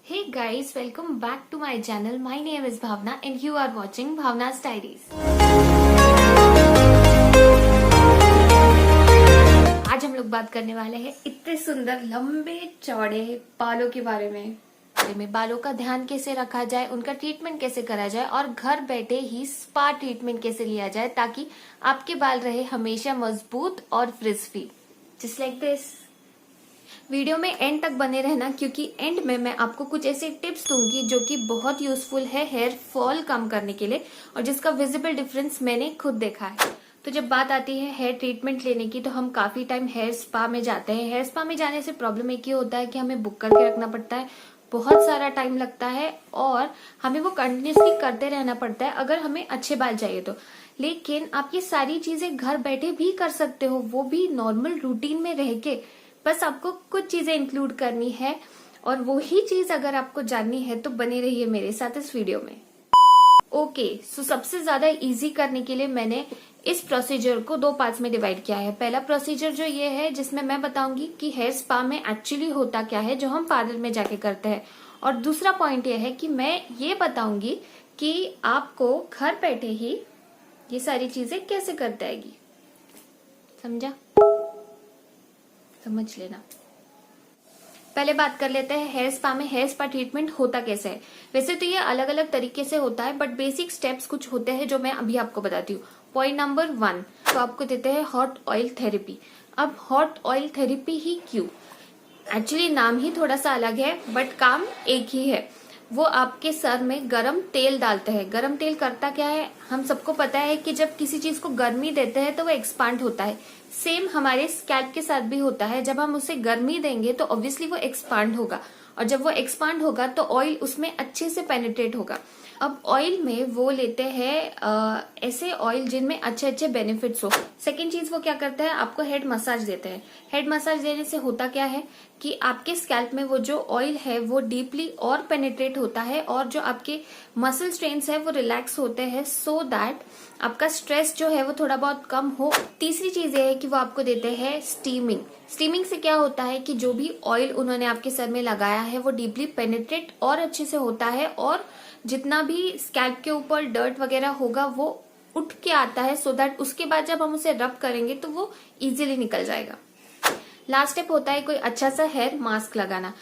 Hey guys, welcome back to my channel. My name is Bhavna and you are watching Bhavna's Diaries. आज हम लोग बात करने वाले हैं इतने सुंदर लंबे चौड़े बालों के बारे में बालों का ध्यान कैसे रखा जाए, उनका ट्रीटमेंट कैसे करा जाए और घर बैठे ही स्पा ट्रीटमेंट कैसे लिया जाए ताकि आपके बाल रहे हमेशा मजबूत और fridge free, just like this. Video में एंड तक बने रहना क्योंकि एंड में मैं आपको कुछ ऐसे टिप्स दूंगी जो कि बहुत यूजफुल है हेयर फॉल कम करने के लिए और जिसका विजिबल डिफरेंस मैंने खुद देखा है। तो जब बात आती है हेयर ट्रीटमेंट लेने की तो हम काफी टाइम हेयर स्पा में जाते हैं। हेयर स्पा में जाने से प्रॉब्लम एक ही होता है कि हमें बुक करके रखना पड़ता है, बहुत सारा टाइम लगता है और हमें वो कंटिन्यूसली करते रहना पड़ता है अगर हमें अच्छे बाल चाहिए तो। लेकिन आप ये सारी चीजें घर बैठे भी कर सकते हो, वो भी नॉर्मल रूटीन में रह के। बस आपको कुछ चीजें इंक्लूड करनी है और वही चीज अगर आपको जाननी है तो बने रहिए मेरे साथ इस वीडियो में। ओके, सो सबसे ज्यादा इजी करने के लिए मैंने इस प्रोसीजर को दो पार्ट्स में डिवाइड किया है। पहला प्रोसीजर जो ये है जिसमें मैं बताऊंगी कि हेयर स्पा में एक्चुअली होता क्या है जो हम पार्लर में जाके करते हैं, और दूसरा पॉइंट ये है कि मैं ये बताऊंगी कि आपको घर बैठे ही ये सारी चीजें कैसे करते आएगी। समझा? समझ लेना। पहले बात कर लेते हैं हेयर स्पा में हेयर स्पा ट्रीटमेंट होता कैसे है। वैसे तो ये अलग अलग तरीके से होता है बट बेसिक स्टेप्स कुछ होते हैं जो मैं अभी आपको बताती हूँ। पॉइंट नंबर 1 तो आपको देते हैं हॉट ऑयल थेरेपी। अब हॉट ऑयल थेरेपी ही क्यों? एक्चुअली नाम ही थोड़ा सा अलग है बट काम एक ही है। वो आपके सर में गरम तेल डालते हैं। गरम तेल करता क्या है, हम सबको पता है कि जब किसी चीज को गर्मी देते हैं तो वो एक्सपांड होता है। सेम हमारे स्कैल्प के साथ भी होता है, जब हम उसे गर्मी देंगे तो ऑब्वियसली वो एक्सपांड होगा और जब वो एक्सपांड होगा तो ऑयल उसमें अच्छे से पेनिट्रेट होगा। अब ऑयल में वो लेते हैं ऐसे ऑयल जिनमें अच्छे अच्छे बेनिफिट्स हो। सेकेंड चीज वो क्या करता है, आपको हेड मसाज देते हैं। हेड मसाज देने से होता क्या है कि आपके स्कैल्प में वो जो ऑयल है वो डीपली और पेनिट्रेट होता है और जो आपके मसल स्ट्रेन्स है वो रिलैक्स होते हैं सो दैट आपका स्ट्रेस जो है वो थोड़ा बहुत कम हो। तीसरी चीज ये है कि वो आपको देते हैं स्टीमिंग। स्टीमिंग से क्या होता है कि जो भी ऑयल उन्होंने आपके सर में लगाया है वो डीपली पेनिट्रेट और अच्छे से होता है और जितना भी स्कैल्प के ऊपर डर्ट वगैरह होगा वो उठ के आता है सो दैट उसके बाद जब हम उसे रब करेंगे तो वो इजीली निकल जाएगा। लास्ट स्टेप होता है कोई अच्छा सा हेयर मास्क लगाना।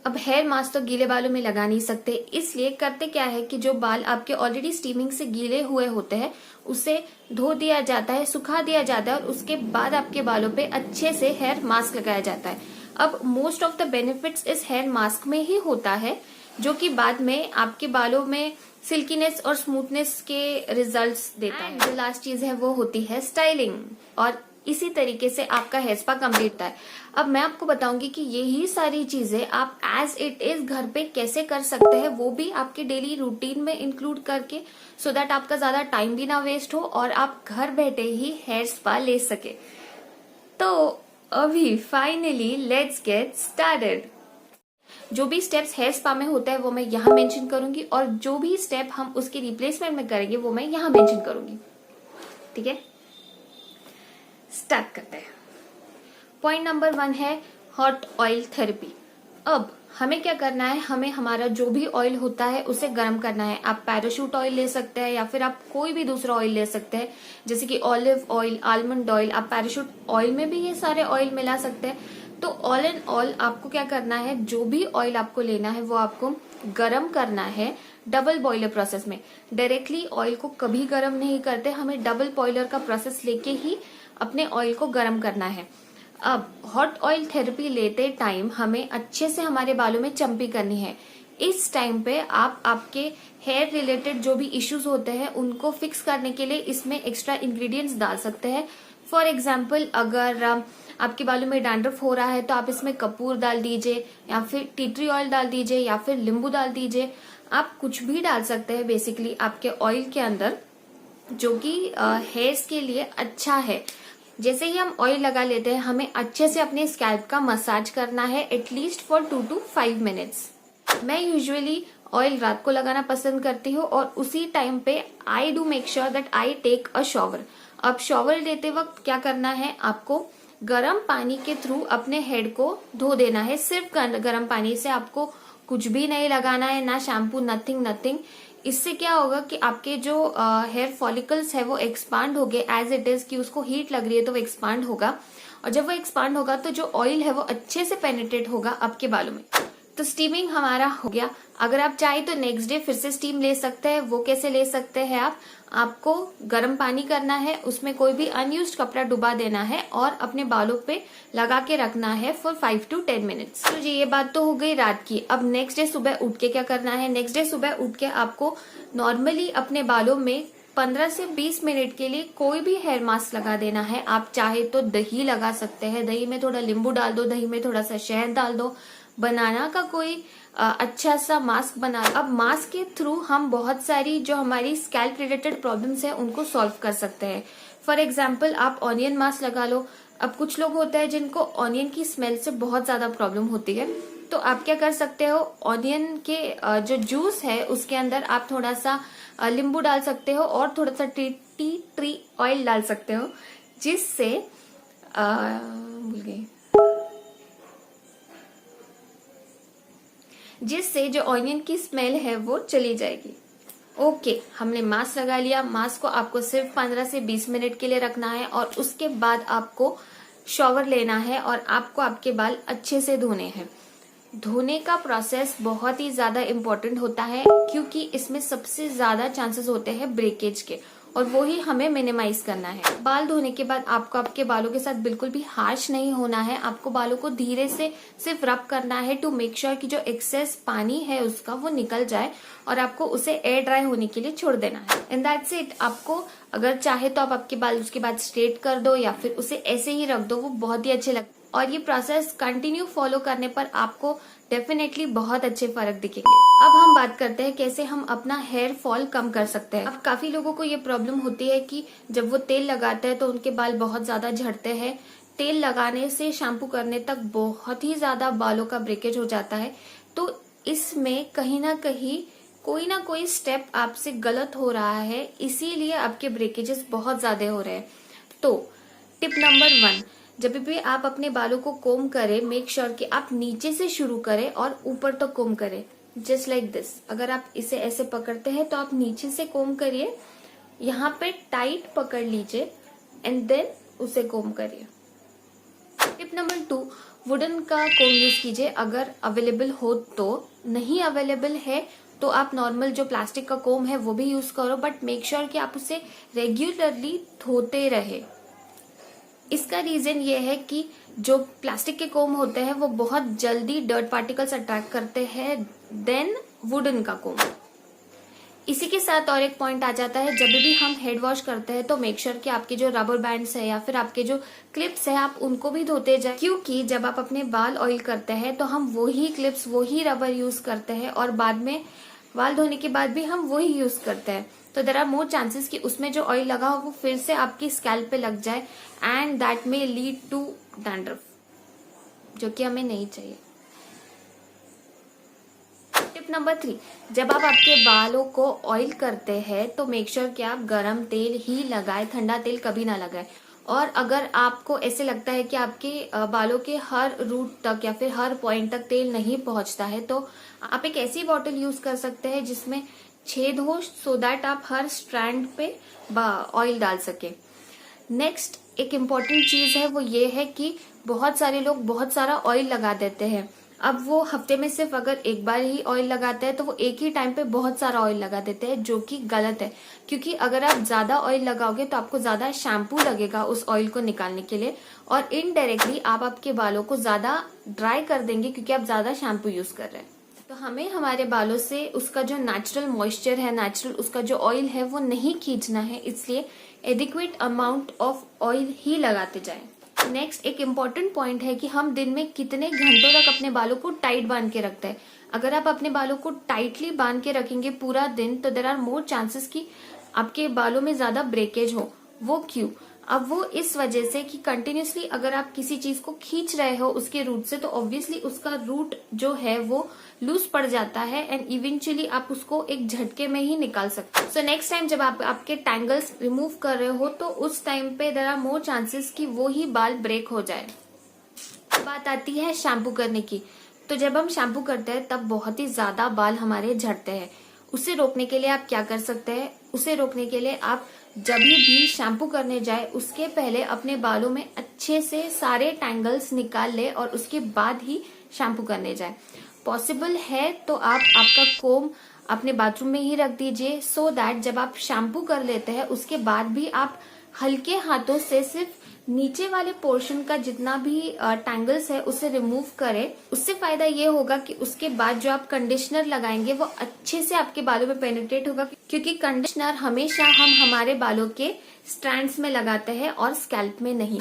अब हेयर मास्क तो गीले बालों में लगा नहीं सकते, इसलिए करते क्या है कि जो बाल आपके ऑलरेडी स्टीमिंग से गीले हुए होते हैं उसे धो दिया जाता है, सुखा दिया जाता है और उसके बाद आपके बालों पे अच्छे से हेयर मास्क लगाया जाता है। अब मोस्ट ऑफ द बेनिफिट्स इस हेयर मास्क में ही होता है जो कि बाद में आपके बालों में सिल्कीनेस और स्मूथनेस के रिजल्ट्स देता है। जो लास्ट चीज है वो होती है स्टाइलिंग और इसी तरीके से आपका हेयर स्पा कंप्लीट होता है। अब मैं आपको बताऊंगी कि यही सारी चीजें आप एज इट इज घर पे कैसे कर सकते हैं, वो भी आपके डेली रूटीन में इंक्लूड करके, सो दैट आपका ज्यादा टाइम भी ना वेस्ट हो और आप घर बैठे ही हेयर स्पा ले सके। तो अभी फाइनली लेट्स गेट स्टार्टेड। जो भी स्टेप्स हेयर स्पा में होता है वो मैं यहाँ मेंशन करूंगी और जो भी स्टेप हम उसके रिप्लेसमेंट में करेंगे वो मैं यहाँ मेंशन करूंगी। ठीक है, स्टार्ट करते हैं। पॉइंट नंबर 1 है हॉट ऑयल थेरेपी। अब हमें क्या करना है, हमें हमारा जो भी ऑयल होता है उसे गर्म करना है। आप पैराशूट ऑयल ले सकते हैं या फिर आप कोई भी दूसरा ऑयल ले सकते हैं, जैसे कि ऑलिव ऑयल, आलमंड ऑयल। आप पैराशूट ऑयल में भी ये सारे ऑयल मिला सकते हैं। तो ऑल एंड ऑल आपको क्या करना है, जो भी ऑयल आपको लेना है वो आपको गरम करना है डबल बॉयलर प्रोसेस में। डायरेक्टली ऑयल को कभी गरम नहीं करते, हमें डबल बॉयलर का प्रोसेस लेके ही अपने ऑयल को गरम करना है। अब हॉट ऑयल थेरेपी लेते टाइम हमें अच्छे से हमारे बालों में चंपी करनी है। इस टाइम पे आप आपके हेयर रिलेटेड जो भी इश्यूज होते हैं उनको फिक्स करने के लिए इसमें एक्स्ट्रा इंग्रेडिएंट्स डाल सकते हैं। फॉर एग्जाम्पल, अगर आपके बालों में डैंड्रफ हो रहा है तो आप इसमें कपूर डाल दीजिए या फिर टी ट्री ऑयल डाल दीजिए या फिर नींबू डाल दीजिए। आप कुछ भी डाल सकते हैं बेसिकली आपके ऑयल के अंदर जो कि हेयर्स के लिए अच्छा है। जैसे ही हम ऑयल लगा लेते हैं हमें अच्छे से अपने स्कैल्प का मसाज करना है एटलीस्ट फॉर 2 to 5 मिनट्स। मैं यूजुअली ऑयल रात को लगाना पसंद करती हूँ और उसी टाइम पे I do make sure that I take a shower. अब शॉवर लेते वक्त क्या करना है, आपको गर्म पानी के थ्रू अपने हेड को धो देना है। सिर्फ गर्म पानी से आपको कुछ भी नहीं लगाना है, ना शैम्पू, नथिंग। इससे क्या होगा कि आपके जो हेयर फॉलिकल्स है वो एक्सपांड हो गए एज इट इज, कि उसको हीट लग रही है तो वो एक्सपांड होगा, और जब वो एक्सपांड होगा तो जो ऑयल है वो अच्छे से पेनिट्रेट होगा आपके बालों में। तो स्टीमिंग हमारा हो गया। अगर आप चाहे तो नेक्स्ट डे फिर से स्टीम ले सकते हैं। वो कैसे ले सकते हैं आपको गर्म पानी करना है, उसमें कोई भी अनयूज्ड कपड़ा डुबा देना है और अपने बालों पे लगा के रखना है फॉर 5 to 10 मिनट्स। तो जी ये बात तो हो गई रात की। अब नेक्स्ट डे सुबह उठ के क्या करना है? नेक्स्ट डे सुबह उठ के आपको नॉर्मली अपने बालों में 15 से 20 मिनट के लिए कोई भी हेयर मास्क लगा देना है। आप चाहे तो दही लगा सकते हैं, दही में थोड़ा नींबू डाल दो, दही में थोड़ा सा शहद डाल दो, बनाना का कोई अच्छा सा मास्क बना। अब मास्क के थ्रू हम बहुत सारी जो हमारी स्कैल्प रिलेटेड प्रॉब्लम्स है उनको सॉल्व कर सकते हैं। फॉर एग्जाम्पल आप ऑनियन मास्क लगा लो। अब कुछ लोग होते हैं जिनको ऑनियन की स्मेल से बहुत ज्यादा प्रॉब्लम होती है, तो आप क्या कर सकते हो, ऑनियन के जो जूस है उसके अंदर आप थोड़ा सा नींबू डाल सकते हो और थोड़ा सा टी ट्री ऑयल डाल सकते हो, जिससे भूल गई, जिससे जो ऑनियन की स्मेल है वो चली जाएगी। ओके, हमने मास्क लगा लिया। मास्क को आपको सिर्फ 15 से 20 मिनट के लिए रखना है और उसके बाद आपको शॉवर लेना है और आपको आपके बाल अच्छे से धोने हैं। धोने का प्रोसेस बहुत ही ज्यादा इम्पोर्टेंट होता है, क्योंकि इसमें सबसे ज्यादा चांसेस होते हैं ब्रेकेज के, और वो ही हमें मिनिमाइज करना है। बाल धोने के बाद आपको आपके बालों के साथ बिल्कुल भी हार्श नहीं होना है। आपको बालों को धीरे से सिर्फ रब करना है टू मेक श्योर कि जो एक्सेस पानी है उसका वो निकल जाए, और आपको उसे एयर ड्राई होने के लिए छोड़ देना है। And that's it. आपको अगर चाहे तो आप आपके बाल उसके बाद स्ट्रेट कर दो या फिर उसे ऐसे ही रख दो, वो बहुत ही अच्छे लगते। और ये प्रोसेस कंटिन्यू फॉलो करने पर आपको डेफिनेटली बहुत अच्छे फर्क दिखेंगे। अब हम बात करते हैं कैसे हम अपना हेयर फॉल कम कर सकते हैं। अब काफी लोगों को ये प्रॉब्लम होती है कि जब वो तेल लगाते हैं तो उनके बाल बहुत ज्यादा झड़ते हैं। तेल लगाने से शैम्पू करने तक बहुत ही ज्यादा बालों का ब्रेकेज हो जाता है। तो इसमें कहीं ना कोई स्टेप आपसे गलत हो रहा है, इसीलिए आपके ब्रेकेजेस बहुत ज्यादा हो रहे हैं। तो टिप नंबर 1, जब भी आप अपने बालों को कोम करें, मेक श्योर कि आप नीचे से शुरू करें और ऊपर तक कोम करें, जस्ट लाइक दिस। अगर आप इसे ऐसे पकड़ते हैं तो आप नीचे से कोम करिए, यहाँ पे टाइट पकड़ लीजिए एंड देन उसे कोम करिए। टिप नंबर 2, वुडन का कोम यूज कीजिए अगर अवेलेबल हो तो। नहीं अवेलेबल है तो आप नॉर्मल जो प्लास्टिक का कोम है वो भी यूज करो, बट मेक श्योर कि आप उसे रेगुलरली धोते रहे। इसका रीजन ये है कि जो प्लास्टिक के कोम होते हैं वो बहुत जल्दी डर्ट पार्टिकल्स अट्रैक्ट करते हैं देन वुडन का कोम। इसी के साथ और एक पॉइंट आ जाता है, जब भी हम हेड वॉश करते हैं तो मेक श्योर कि आपके जो रबर बैंड्स है या फिर आपके जो क्लिप्स है आप उनको भी धोते जाए, क्योंकि जब आप अपने बाल ऑयल करते हैं तो हम वही क्लिप्स वही रबर यूज करते हैं और बाद में बाल धोने के बाद भी हम वही यूज करते हैं। तो देयर आर मोर चांसेस कि उसमें जो ऑयल लगा हो वो फिर से आपकी स्कैल्प पे लग जाए and that may lead to dandruff, जो कि हमें नहीं चाहिए। टिप नंबर 3, जब आप आपके बालों को ऑयल करते हैं तो मेक श्योर कि आप गरम तेल ही लगाएं, ठंडा तेल कभी ना लगाएं। और अगर आपको ऐसे लगता है कि आपके बालों के हर रूट तक या फिर हर पॉइंट तक तेल नहीं पहुंचता है, तो आप एक ऐसी बॉटल यूज कर सकते हैं जिसमें छेद हो, सो दैट आप हर स्ट्रैंड पे ऑयल डाल सके। नेक्स्ट एक इम्पॉर्टेंट चीज है वो ये है कि बहुत सारे लोग बहुत सारा ऑयल लगा देते हैं। अब वो हफ्ते में सिर्फ अगर एक बार ही ऑयल लगाते हैं तो वो एक ही टाइम पे बहुत सारा ऑयल लगा देते हैं, जो कि गलत है। क्योंकि अगर आप ज्यादा ऑयल लगाओगे तो आपको ज्यादा शैम्पू लगेगा उस ऑयल को निकालने के लिए, और इनडायरेक्टली आप आपके बालों को ज्यादा ड्राई कर देंगे क्योंकि आप ज्यादा शैम्पू यूज कर रहे हैं। तो हमें हमारे बालों से उसका जो नेचुरल मॉइस्चर है, नेचुरल उसका जो ऑयल है वो नहीं खींचना है, इसलिए एडिक्वेट अमाउंट ऑफ ऑयल ही लगाते जाएं। नेक्स्ट एक इम्पॉर्टेंट पॉइंट है कि हम दिन में कितने घंटों तक अपने बालों को टाइट बांध के रखते हैं। अगर आप अपने बालों को टाइटली बांध के रखेंगे पूरा दिन तो देयर आर मोर चांसेस कि आपके बालों में ज्यादा ब्रेकेज हो। वो क्यों? अब वो इस वजह से कि कंटिन्यूसली अगर आप किसी चीज को खींच रहे हो उसके रूट से, तो ऑब्वियसली उसका रूट जो है वो लूज पड़ जाता है एंड इवेंचुअली आप उसको एक झटके में ही निकाल सकते हो। सो नेक्स्ट टाइम जब आप आपके टैंगल्स रिमूव कर रहे हो तो उस टाइम पे देयर आर मोर चांसेस कि वो ही बाल ब्रेक हो जाए। बात आती है शैम्पू करने की। तो जब हम शैम्पू करते हैं तब बहुत ही ज्यादा बाल हमारे झड़ते हैं। उसे रोकने के लिए आप क्या कर सकते हैं? उसे रोकने के लिए आप जब भी शैम्पू करने जाए उसके पहले अपने बालों में अच्छे से सारे टैंगल्स निकाल ले और उसके बाद ही शैम्पू करने जाए। पॉसिबल है तो आप आपका कोम अपने बाथरूम में ही रख दीजिए, सो दैट जब आप शैम्पू कर लेते हैं उसके बाद भी आप हल्के हाथों से सिर्फ नीचे वाले पोर्शन का जितना भी टैंगल्स है उसे रिमूव करें। उससे फायदा ये होगा कि उसके बाद जो आप कंडीशनर लगाएंगे वो अच्छे से आपके बालों में पेनिट्रेट होगा, क्योंकि कंडीशनर हमेशा हम हमारे बालों के स्ट्रैंड्स में लगाते हैं और स्कैल्प में नहीं।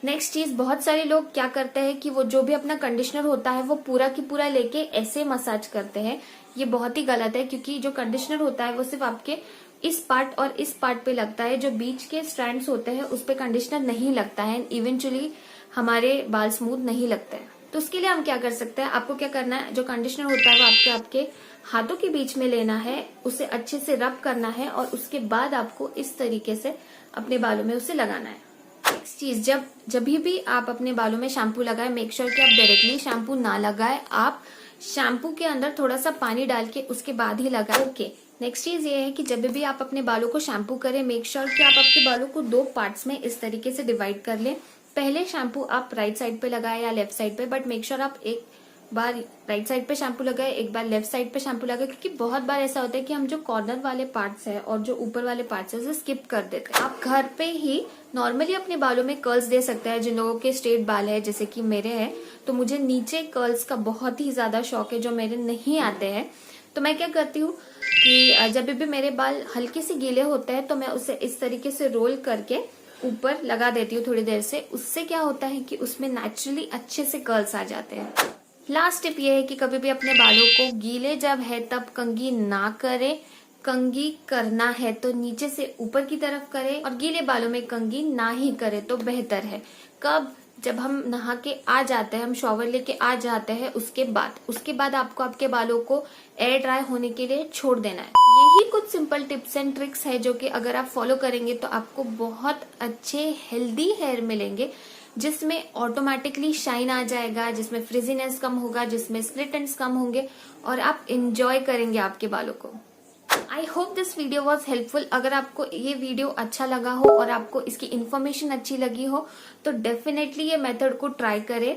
नेक्स्ट चीज, बहुत सारे लोग क्या करते हैं कि वो जो भी अपना कंडीशनर होता है वो पूरा की पूरा लेके ऐसे मसाज करते हैं। ये बहुत ही गलत है, क्योंकि जो कंडीशनर होता है वो सिर्फ आपके इस पार्ट और इस पार्ट पे लगता है, जो बीच के स्ट्रैंड्स होते हैं उस पे कंडीशनर नहीं लगता है। इवेंचुअली हमारे बाल स्मूथ नहीं लगते हैं। तो उसके लिए हम क्या कर सकते हैं, आपको क्या करना है, जो कंडीशनर होता है वो आपके हाथों के बीच में लेना है, उसे अच्छे से रब करना है और उसके बाद आपको इस तरीके से अपने बालों में उसे लगाना है। नेक्स्ट चीज, जब भी आप अपने बालों में शैम्पू लगाए, मेक श्योर कि आप डायरेक्टली शैम्पू ना लगाए, आप शैम्पू के अंदर थोड़ा सा पानी डाल के उसके बाद ही लगाए। ओके। नेक्स्ट चीज ये है कि जब भी आप अपने बालों को शैम्पू करें, मेक श्योर कि आप आपके बालों को 2 पार्ट्स में इस तरीके से डिवाइड कर लें। पहले शैम्पू आप राइट साइड पे लगाए या लेफ्ट साइड पे, बट मेक श्योर आप एक बार राइट साइड पे शैम्पू लगाए, एक बार लेफ्ट साइड पे शैम्पू लगाए, क्योंकि बहुत बार ऐसा होता है कि हम जो कॉर्नर वाले पार्ट्स है और जो ऊपर वाले पार्ट्स है उसे स्किप कर देते हैं। आप घर पे ही नॉर्मली अपने बालों में कर्ल्स दे सकते हैं। जिन लोगों के स्ट्रेट बाल है, जैसे कि मेरे हैं, तो मुझे नीचे कर्ल्स का बहुत ही ज्यादा शौक है जो मेरे नहीं आते हैं। तो मैं क्या करती हूँ कि जब भी मेरे बाल हल्के से गीले होते हैं तो मैं उसे इस तरीके से रोल करके ऊपर लगा देती हूँ थोड़ी देर से। उससे क्या होता है कि उसमें नेचुरली अच्छे से कर्ल्स आ जाते हैं। लास्ट टिप ये है कि कभी भी अपने बालों को गीले जब है तब कंघी ना करें। कंघी करना है तो नीचे से ऊपर की तरफ करें और गीले बालों में कंघी ना ही करें तो बेहतर है। कब? जब हम नहा के आ जाते हैं, हम शॉवर लेके आ जाते हैं, उसके बाद आपको आपके बालों को एयर ड्राई होने के लिए छोड़ देना है। यही कुछ सिंपल टिप्स एंड ट्रिक्स है जो कि अगर आप फॉलो करेंगे तो आपको बहुत अच्छे हेल्दी हेयर मिलेंगे, जिसमें ऑटोमेटिकली शाइन आ जाएगा, जिसमें फ्रिजीनेस कम होगा, जिसमें स्प्लिट एंड्स कम होंगे और आप इंजॉय करेंगे आपके बालों को। I hope this video was helpful. अगर आपको ये वीडियो अच्छा लगा हो और आपको इसकी इन्फॉर्मेशन अच्छी लगी हो तो डेफिनेटली ये मेथड को ट्राई करें।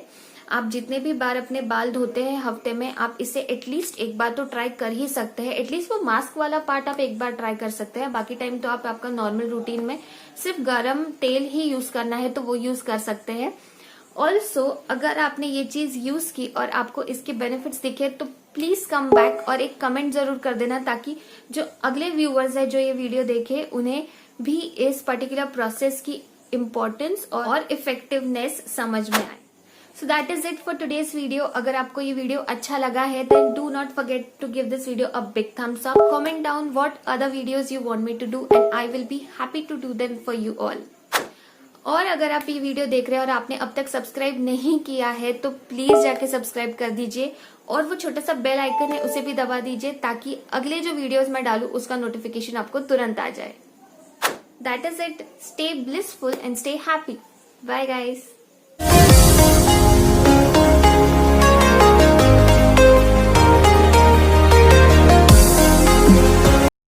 आप जितने भी बार अपने बाल धोते हैं हफ्ते में, आप इसे एटलीस्ट एक बार तो ट्राई कर ही सकते हैं। एटलीस्ट वो मास्क वाला पार्ट आप एक बार ट्राई कर सकते हैं। बाकी टाइम तो आप आपका नॉर्मल रूटीन में सिर्फ गर्म तेल ही यूज करना है तो वो यूज कर सकते हैं। ऑल्सो अगर आपने ये चीज यूज की और आपको इसके बेनिफिट्स दिखे तो प्लीज कम बैक और एक कमेंट जरूर कर देना, ताकि जो अगले व्यूअर्स है जो ये वीडियो देखे उन्हें भी इस पर्टिकुलर प्रोसेस की इम्पोर्टेंस और इफेक्टिवनेस समझ में आए। So that is it for today's video. अगर आपको ये वीडियो अच्छा लगा है then do not forget to give this video a big thumbs up. Comment down what other videos you want me to do and I will be happy to do them for you all. और अगर आप ये video देख रहे हैं और आपने अब तक सब्सक्राइब नहीं किया है तो प्लीज जाके सब्सक्राइब कर दीजिए और वो छोटा सा बेल आइकन है उसे भी दबा दीजिए, ताकि अगले जो वीडियोस मैं डालूं उसका नोटिफिकेशन आपको तुरंत आ जाए। That is it. Stay blissful and stay happy. Bye guys.